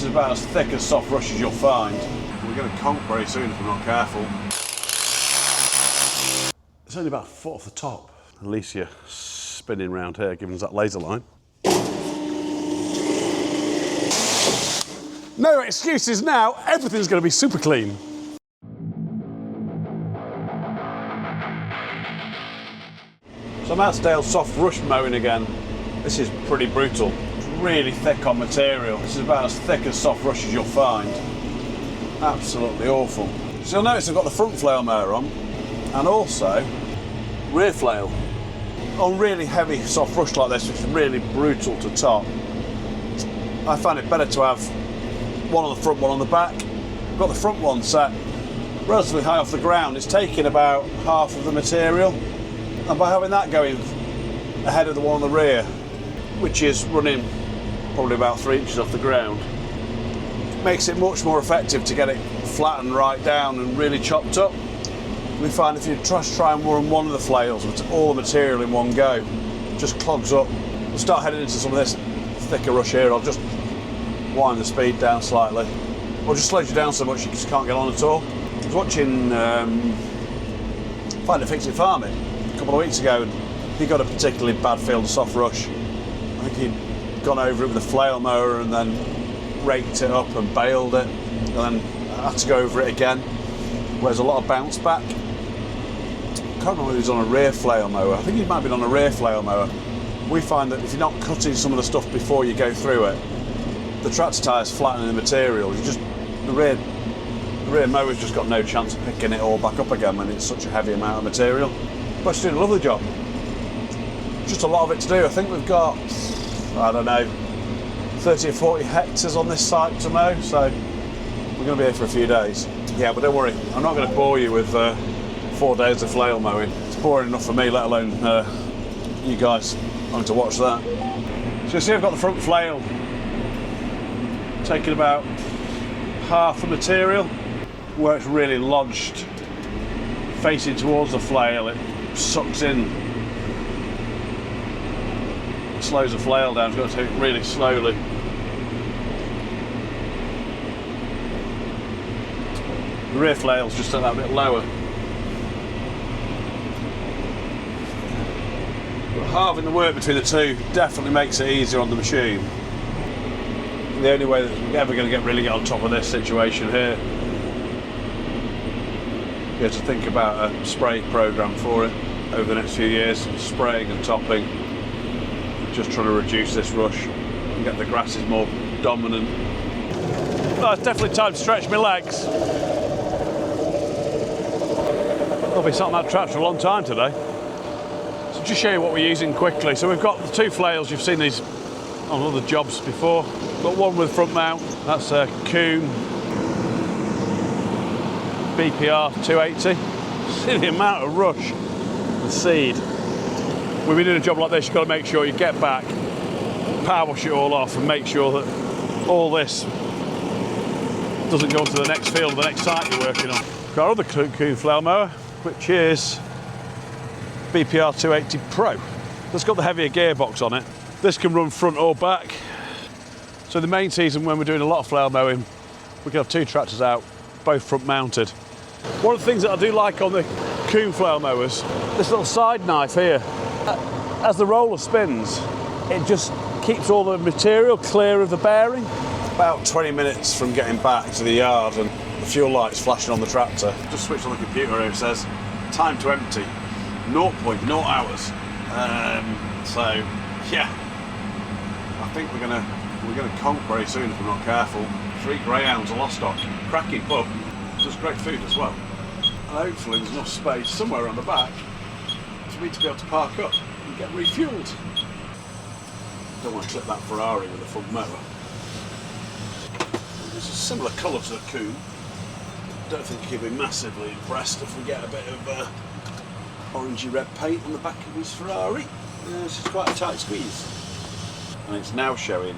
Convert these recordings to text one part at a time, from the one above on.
is about as thick as soft rush as you'll find. We're going to conk very soon if we're not careful. It's only about a foot off the top. Leicia spinning round here, giving us that laser line. No excuses now, everything's going to be super clean. So I'm out to Dale's soft rush mowing again. This is pretty brutal. It's really thick on material. This is about as thick as soft rush as you'll find. Absolutely awful. So you'll notice I've got the front flail mower on and also rear flail. On really heavy soft rush like this, which is really brutal to top, I find it better to have one on the front, one on the back. I've got the front one set relatively high off the ground. It's taking about half of the material. And by having that going ahead of the one on the rear, which is running probably about 3 inches off the ground, makes it much more effective to get it flattened right down and really chopped up. We find if you try and run one of the flails with all the material in one go, it just clogs up. We'll start heading into some of this thicker rush here. I'll just wind the speed down slightly, or just slows you down so much you just can't get on at all. I was watching Find a Fix It Farming a couple of weeks ago, and he got a particularly bad field of soft rush. I think he'd gone over it with a flail mower and then raked it up and baled it, and then had to go over it again, where there's a lot of bounce back. I can't remember if he was on a rear flail mower. I think he might have been on a rear flail mower. We find that if you're not cutting some of the stuff before you go through it, the tractor tyre's flattening the material. The rear mower's just got no chance of picking it all back up again when it's such a heavy amount of material. But it's doing a lovely job. Just a lot of it to do. I think we've got, I don't know, 30 or 40 hectares on this site to mow, so we're going to be here for a few days. Yeah, but don't worry, I'm not going to bore you with 4 days of flail mowing. It's boring enough for me, let alone you guys having to watch that. So you see I've got the front flail taking about half the material, where it's really lodged facing towards the flail. It sucks in, slows the flail down. It's got to take it really slowly. The rear flail's just a bit lower. But halving the work between the two definitely makes it easier on the machine. The only way that we're ever going to really get on top of this situation here, you have to think about a spray program for it over the next few years, spraying and topping, just trying to reduce this rush and get the grasses more dominant. Well, it's definitely time to stretch my legs. I'll be sat on that tractor a long time today. So just show you what we're using quickly. So we've got the two flails. You've seen these on other jobs before. Got one with front mount. That's a Kuhn BPR 280. See the amount of rush and seed. When we're doing a job like this, you've got to make sure you get back, power wash it all off, and make sure that all this doesn't go to the next field, the next site you're working on. Got our other Kuhn flail mower, which is BPR 280 Pro. That's got the heavier gearbox on it. This can run front or back. So the main season, when we're doing a lot of flail mowing, we can have two tractors out, both front mounted. One of the things that I do like on the Kuhn flail mowers, this little side knife here, as the roller spins, it just keeps all the material clear of the bearing. About 20 minutes from getting back to the yard and the fuel light's flashing on the tractor. Just switched on the computer here, it says time to empty, 0.0 hours. So yeah, I think we're gonna conk very soon if we're not careful. 3 greyhounds, a Lostock, cracking pub, does great food as well. And hopefully there's enough space somewhere on the back for me to be able to park up and get refueled. Don't want to clip that Ferrari with a front mower. It's a similar colour to the Kuhn. Don't think he'll be massively impressed if we get a bit of orangey red paint on the back of his Ferrari. This is quite a tight squeeze. And it's now showing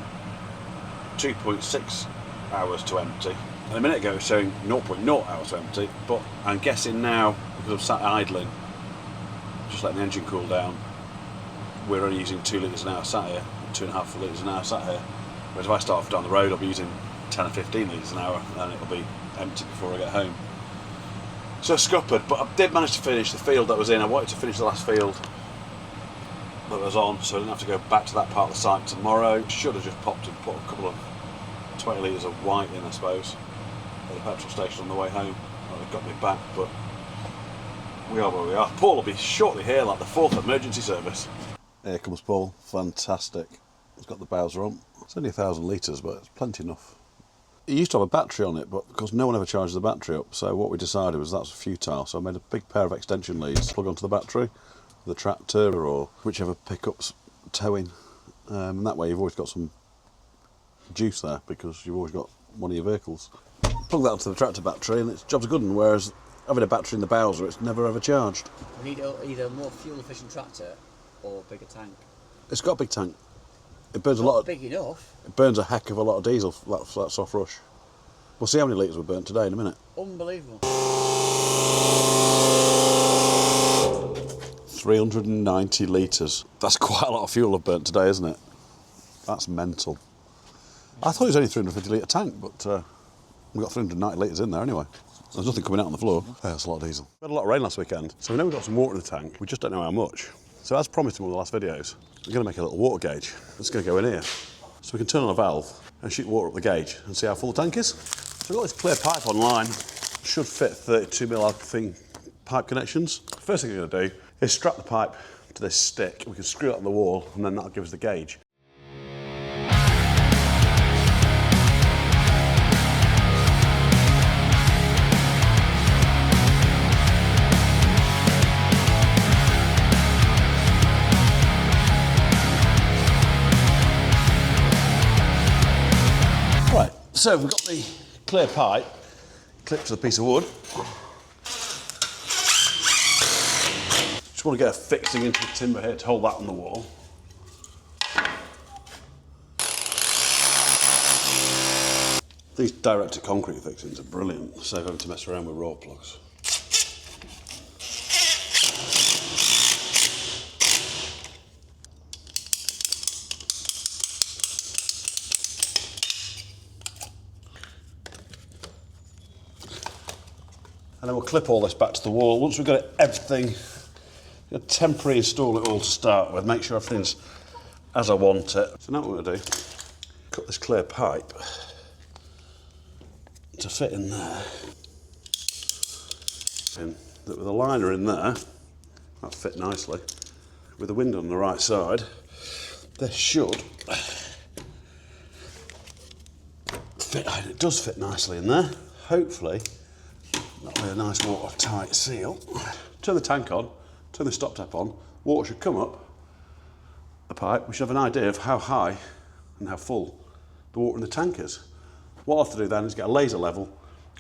2.6 hours to empty. And a minute ago it was showing 0.0 hours to empty, but I'm guessing now, because I've sat idling, just letting the engine cool down, we're only using 2 litres an hour sat here, 2.5 litres an hour sat here. Whereas if I start off down the road, I'll be using 10 or 15 litres an hour, and it'll be empty before I get home. So I scuppered, but I did manage to finish the field that I was in. I wanted to finish the last field that I was on, so I didn't have to go back to that part of the site tomorrow. Should have just popped and put a couple of 20 litres of white in, I suppose, at the petrol station on the way home. Well, it got me back, but we are where we are. Paul will be shortly here, like the 4th emergency service. Here comes Paul, fantastic. He's got the Bowser on. It's only 1,000 litres, but it's plenty enough. It used to have a battery on it, but because no one ever charges the battery up, so what we decided was that's futile. So I made a big pair of extension leads to plug onto the battery, the tractor or whichever pickup's towing, and that way you've always got some juice there because you've always got one of your vehicles. Plug that onto the tractor battery and its job's a good one, whereas having a battery in the Bowser, it's never ever charged. We need either a more fuel efficient tractor or a bigger tank. It's got a big tank. It burns a lot of... big enough. It burns a heck of a lot of diesel for that soft rush. We'll see how many litres were burnt today in a minute. Unbelievable. 390 litres. That's quite a lot of fuel I've burnt today, isn't it? That's mental. I thought it was only a 350 litre tank, but we've got 390 litres in there anyway. There's nothing coming out on the floor. Yeah, that's a lot of diesel. We had a lot of rain last weekend, so we know we've got some water in the tank. We just don't know how much. So as promised in one of the last videos, we're going to make a little water gauge. It's going to go in here. So we can turn on a valve and shoot water up the gauge and see how full the tank is. So we've got this clear pipe online. Should fit 32mm thing pipe connections. First thing we're going to do is strap the pipe to this stick. We can screw it on the wall and then that'll give us the gauge. So we've got the clear pipe clipped to the piece of wood. Just want to get a fixing into the timber here to hold that on the wall. These direct to concrete fixings are brilliant, save having to mess around with raw plugs. And then we'll clip all this back to the wall. Once we've got everything, we'll temporarily install it all to start with, make sure everything's as I want it. So now what we're going to do, cut this clear pipe to fit in there. And with a liner in there, that'll fit nicely. With the window on the right side, this should fit, and it does fit nicely in there, hopefully. That'll be a nice watertight seal. Turn the tank on, turn the stop tap on, water should come up the pipe. We should have an idea of how high and how full the water in the tank is. What I'll have to do then is get a laser level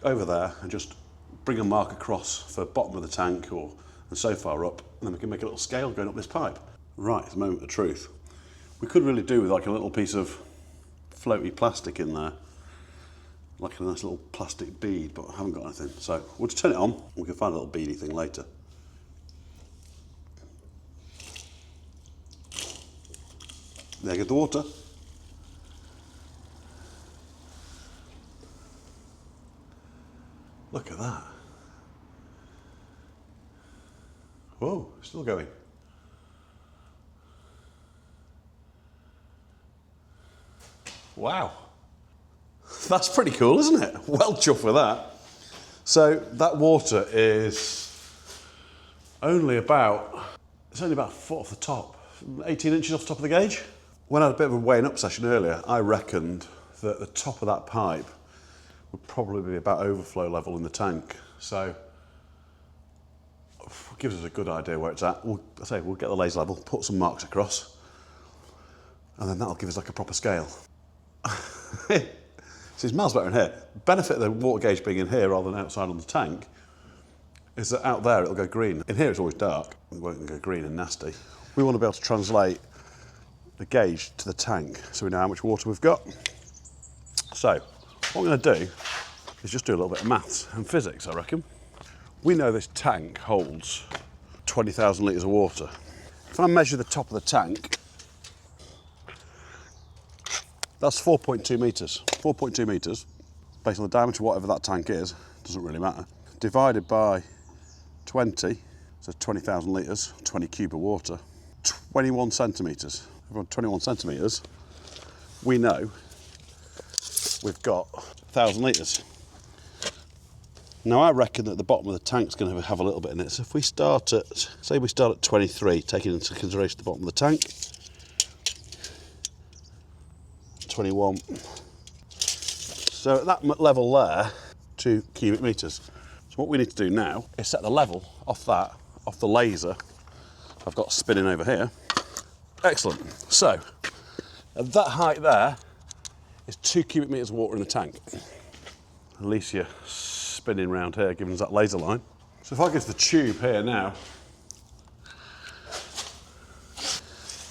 over there and just bring a mark across for the bottom of the tank and so far up, and then we can make a little scale going up this pipe. Right, it's the moment of truth. We could really do with like a little piece of floaty plastic in there, like a nice little plastic bead, but I haven't got anything. So we'll just turn it on, we can find a little beady thing later. There, get the water. Look at that. Whoa, still going. Wow. That's pretty cool, isn't it? Well chuffed with that. So that water is only about, it's only about a foot off the top, 18 inches off the top of the gauge. When I had a bit of a weighing up session earlier, I reckoned that the top of that pipe would probably be about overflow level in the tank. So it gives us a good idea where it's at. We'll get the laser level, put some marks across, and then that'll give us like a proper scale. So it smells better in here. The benefit of the water gauge being in here rather than outside on the tank is that out there it'll go green. In here it's always dark, it won't go green and nasty. We want to be able to translate the gauge to the tank so we know how much water we've got. So what we're going to do is just do a little bit of maths and physics, I reckon. We know this tank holds 20,000 litres of water. If I measure the top of the tank, That's 4.2 metres. 4.2 metres, based on the diameter of whatever that tank is, doesn't really matter, divided by 20, so 20,000 litres, 20 cube of water, 21 centimetres. Everyone, 21 centimetres, we know we've got 1,000 litres. Now I reckon that the bottom of the tank's going to have a little bit in it, so if we start at, say we start at 23, taking into consideration the bottom of the tank, 21. So at that level there, 2 cubic metres. So what we need to do now is set the level off that, off the laser I've got spinning over here. Excellent. So at that height there is 2 cubic metres of water in the tank. Leicia spinning round here, giving us that laser line. So if I go to the tube here now,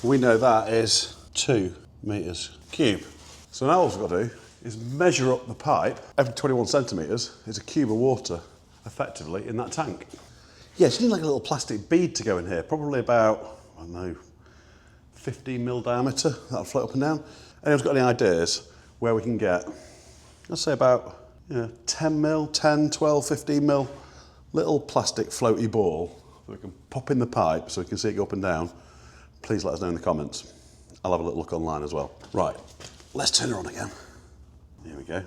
we know that is 2 metres cube. So now all we've got to do is measure up the pipe. Every 21 centimetres is a cube of water, effectively, in that tank. Yeah, so you need like a little plastic bead to go in here, probably about, I don't know, 15 mil diameter. That'll float up and down. Anyone's got any ideas where we can get, let's say about 10 mil, 10, 12, 15 mil, little plastic floaty ball that we can pop in the pipe so we can see it go up and down? Please let us know in the comments. I'll have a little look online as well. Right, let's turn her on again. Here we go.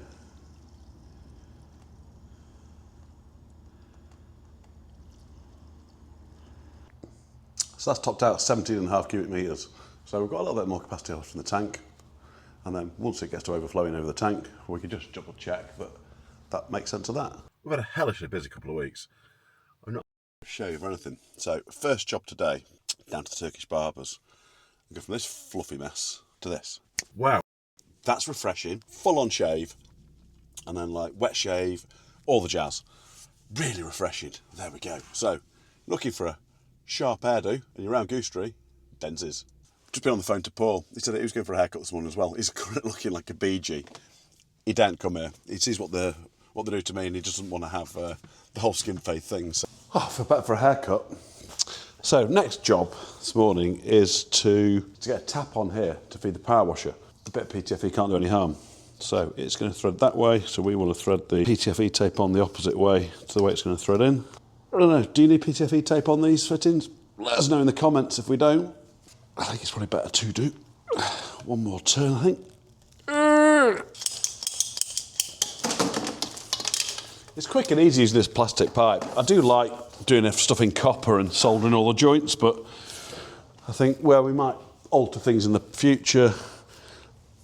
So that's topped out 17.5 cubic metres. So we've got a little bit more capacity left in the tank. And then once it gets to overflowing over the tank, we can just double check that that makes sense of that. We've had a hellishly busy couple of weeks. I'm not going to show you anything. So first job today, down to the Turkish barbers. And go from this fluffy mess to this. Wow. That's refreshing. Full on shave. And then like wet shave, all the jazz. Really refreshing. There we go. So looking for a sharp hairdo and you're around Goostrey, Denz's. Just been on the phone to Paul. He said that he was going for a haircut this morning as well. He's currently looking like a BG. He don't come here. He sees what they do to me and he doesn't want to have the whole skin fade thing. So. Oh, I feel better for a haircut. So next job this morning is to get a tap on here to feed the power washer. The bit of PTFE can't do any harm. So it's going to thread that way. So we want to thread the PTFE tape on the opposite way to the way it's going to thread in. I don't know, do you need PTFE tape on these fittings? Let us know in the comments if we don't. I think it's probably better to do. One more turn, I think. It's quick and easy using this plastic pipe. I do like doing stuff in copper and soldering all the joints, but I think where we might alter things in the future,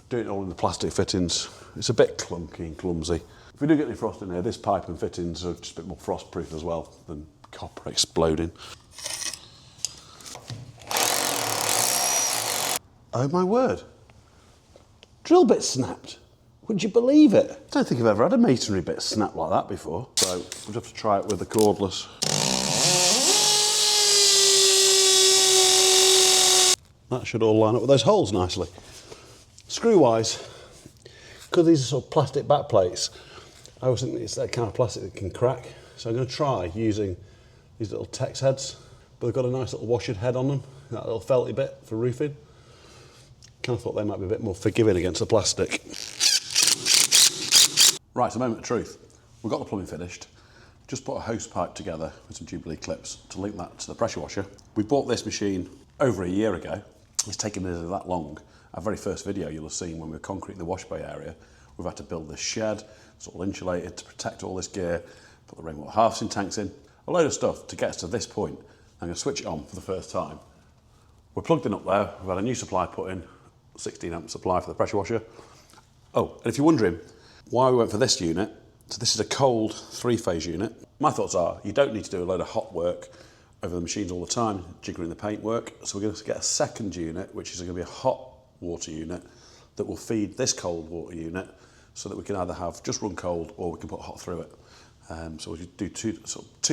doing it all in the plastic fittings, it's a bit clunky and clumsy. If we do get any frost in here, this pipe and fittings are just a bit more frost proof as well than copper exploding. Oh my word. Drill bit snapped. Would you believe it? I don't think I've ever had a masonry bit snap like that before. So we'll just have to try it with the cordless. That should all line up with those holes nicely. Screw wise, because these are sort of plastic back plates, I always think it's that kind of plastic that can crack. So I'm going to try using these little Tex heads, but they've got a nice little washed head on them, that little felty bit for roofing. Kind of thought they might be a bit more forgiving against the plastic. Right, a moment of truth. We've got the plumbing finished. Just put a hose pipe together with some Jubilee clips to link that to the pressure washer. We bought this machine over a year ago. It's taken nearly that long. Our very first video you'll have seen when we were concreting the wash bay area, we've had to build this shed. It's all insulated to protect all this gear, put the rainwater harvesting tanks in, a load of stuff to get us to this point. I'm going to switch it on for the first time. We're plugged in up there. We've had a new supply put in, 16 amp supply for the pressure washer. Oh, and if you're wondering why we went for this unit, so this is a cold 3-phase unit. My thoughts are you don't need to do a load of hot work over the machines all the time, jiggling the paint work. So we're going to get a second unit, which is going to be a hot water unit that will feed this cold water unit so that we can either have just run cold or we can put hot through it. So we do two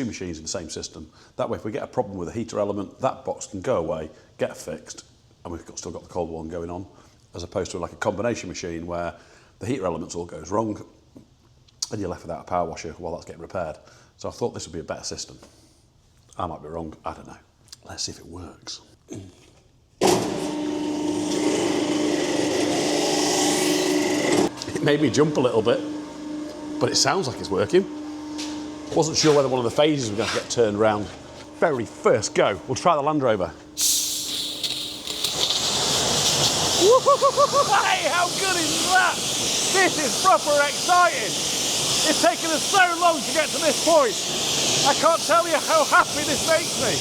machines in the same system. That way if we get a problem with a heater element, that box can go away, get fixed, and we've still got the cold one going on, as opposed to like a combination machine where the heater elements all goes wrong and you're left without a power washer while that's getting repaired. So I thought this would be a better system. I might be wrong, I don't know. Let's see if it works. made me jump a little bit, but it sounds like it's working. Wasn't sure whether one of the phases was going to get turned round. Very first go, we'll try the Land Rover. Hey, how good is that? This is proper exciting. It's taken us so long to get to this point. I can't tell you how happy this makes me.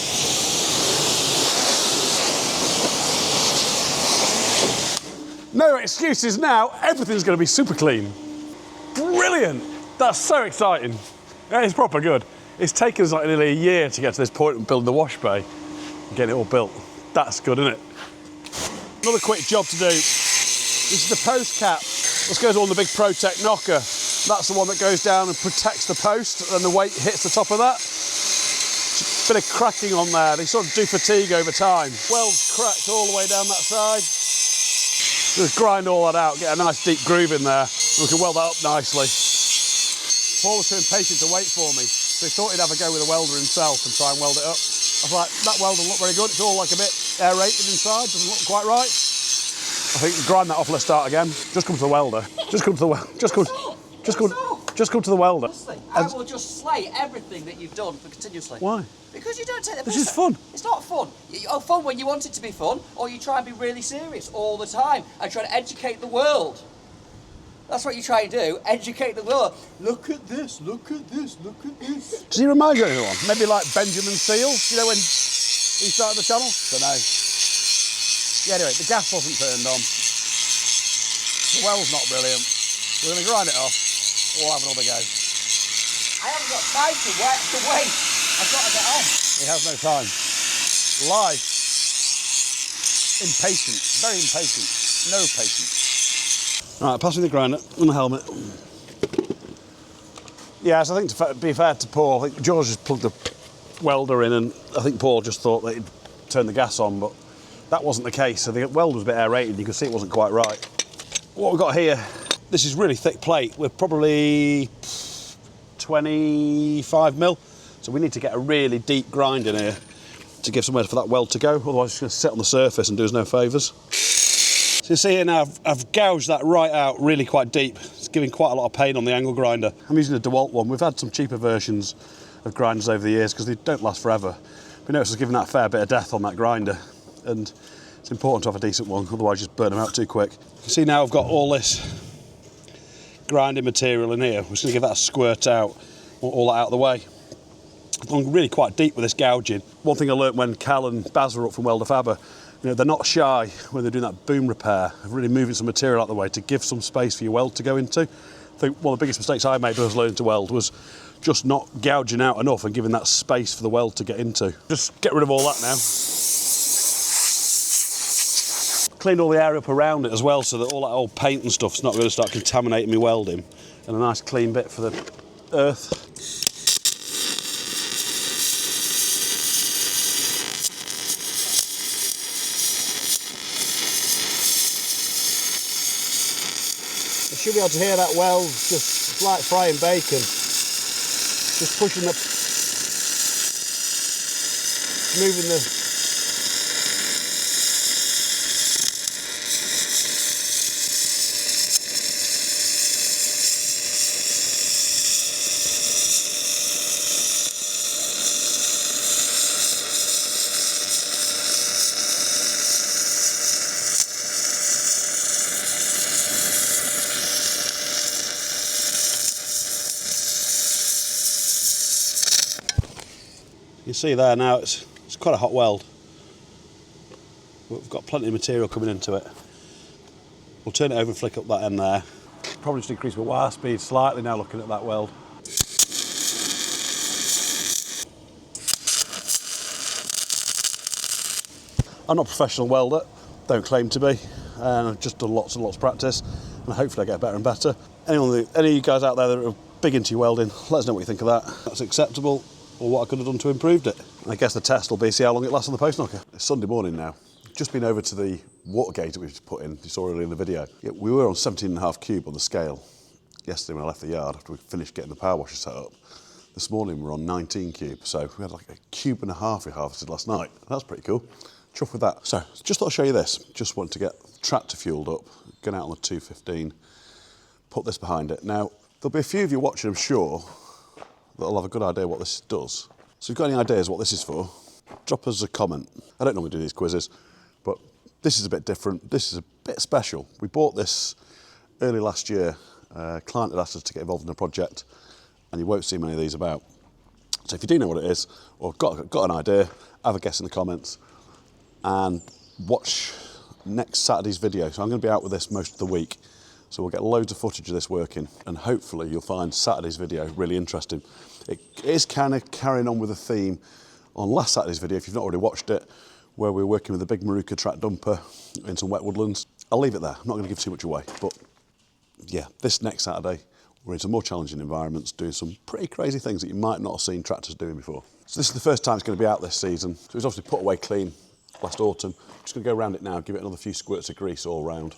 No excuses now, everything's going to be super clean. Brilliant. That's so exciting. Yeah, it's proper good. It's taken us like nearly a year to get to this point and build the wash bay and get it all built. That's good, isn't it? Another quick job to do. This is the post cap. This goes on the big ProTech knocker. That's the one that goes down and protects the post, and the weight hits the top of that. Just a bit of cracking on there. They sort of do fatigue over time. Weld's cracked all the way down that side. Just grind all that out, get a nice deep groove in there, and we can weld that up nicely. Paul was too impatient to wait for me, so he thought he'd have a go with a welder himself and try and weld it up. I was like, that weld doesn't look very good. It's all like a bit aerated inside, doesn't look quite right. I think grind that off, let's start again. Just come to the welder. Just come to the welder. Just come to the welder. I will just slay everything that you've done for continuously. Why? Because you don't take the This piss. is fun. It's not fun. You're fun when you want it to be fun, or you try and be really serious all the time and try to educate the world. That's what you try and do, educate the world. Look at this, look at this, look at this. Does he remind you of anyone? Maybe like Benjamin Seal? You know when he started the channel? Don't know. Yeah, anyway, the gas wasn't turned on. The well's not brilliant. We're going to grind it off. We'll have another go. I haven't got time to wait. I've got to get on. He has no time. Life. Impatient. Very impatient. No patience. Right, pass me the grinder and the helmet. Yes, I think to be fair to Paul, I think George just plugged the welder in, and I think Paul just thought that he'd turn the gas on, but that wasn't the case. So the welder was a bit aerated. You can see it wasn't quite right. What we've got here, this is really thick plate. We're probably 25 mil. So we need to get a really deep grind in here to give somewhere for that weld to go. Otherwise it's going to sit on the surface and do us no favours. So you see here now, I've gouged that right out really quite deep. It's giving quite a lot of pain on the angle grinder. I'm using a DeWalt one. We've had some cheaper versions of grinders over the years because they don't last forever. But notice it's giving that a fair bit of death on that grinder. And it's important to have a decent one, otherwise you just burn them out too quick. You see now I've got all this grinding material in here. We're just going to give that a squirt out, want all that out of the way. I've gone really quite deep with this gouging. One thing I learnt when Cal and Baz were up from Welder Faber, you know, they're not shy when they're doing that boom repair of really moving some material out of the way to give some space for your weld to go into. I think one of the biggest mistakes I made when I was learning to weld was just not gouging out enough and giving that space for the weld to get into. Just get rid of all that now. Cleaned all the area up around it as well, so that all that old paint and stuff's not going to start contaminating me welding. And a nice clean bit for the earth. You should be able to hear that weld just like frying bacon. Just pushing the, moving the You see there now, it's quite a hot weld. We've got plenty of material coming into it. We'll turn it over and flick up that end there. Probably just increase my wire speed slightly now looking at that weld. I'm not a professional welder, don't claim to be, and I've just done lots and lots of practice, and hopefully I get better and better. Any of you guys out there that are big into your welding, let us know what you think of that. That's acceptable, or what I could have done to improve it. I guess the test will be see how long it lasts on the post knocker. It's Sunday morning now. Just been over to the water gauge that we've put in, you saw earlier in the video. Yeah, we were on 17.5 cube on the scale yesterday when I left the yard after we finished getting the power washer set up. This morning we're on 19 cube, so we had like a cube and a half we harvested last night. That's pretty cool. Chuffed with that. So, just thought I'd show you this. Just wanted to get the tractor fueled up, going out on the 215, put this behind it. Now, there'll be a few of you watching, I'm sure, that'll have a good idea what this does. So if you've got any ideas what this is for, drop us a comment. I don't normally do these quizzes, but this is a bit different. This is a bit special. We bought this early last year. A client had asked us to get involved in a project, and you won't see many of these about. So if you do know what it is, or got an idea, have a guess in the comments, and watch next Saturday's video. So I'm going to be out with this most of the week, so we'll get loads of footage of this working, and hopefully you'll find Saturday's video really interesting. It is kind of carrying on with the theme on last Saturday's video, if you've not already watched it, where we were working with a big Maruka track dumper in some wet woodlands. I'll leave it there, I'm not going to give too much away, but yeah, this next Saturday, we're in some more challenging environments, doing some pretty crazy things that you might not have seen tractors doing before. So this is the first time it's going to be out this season. So it was obviously put away clean last autumn. I'm just going to go around it now, give it another few squirts of grease all round.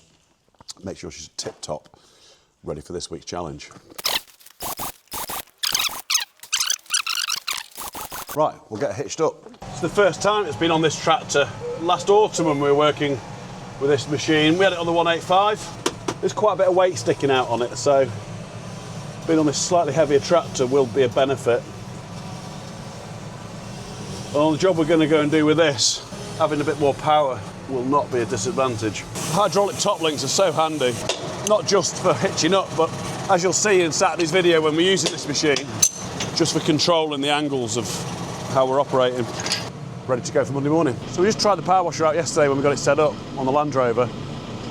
Make sure she's tip top, ready for this week's challenge. Right, we'll get hitched up. It's the first time it's been on this tractor. Last autumn when we were working with this machine, we had it on the 185. There's quite a bit of weight sticking out on it, so being on this slightly heavier tractor will be a benefit. On the job we're going to go and do with this, having a bit more power will not be a disadvantage. Hydraulic top links are so handy, not just for hitching up, but as you'll see in Saturday's video when we're using this machine, just for controlling the angles of how we're operating. Ready to go for Monday morning. So we just tried the power washer out yesterday when we got it set up on the Land Rover.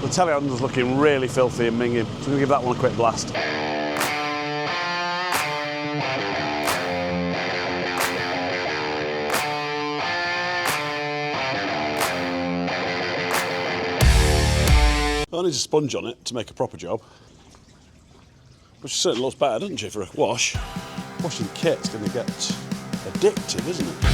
The telehandler's looking really filthy and minging, so we're going to give that one a quick blast. I need a sponge on it to make a proper job. But she certainly looks better, doesn't she, for a wash? Washing kit's going to get addictive, isn't it?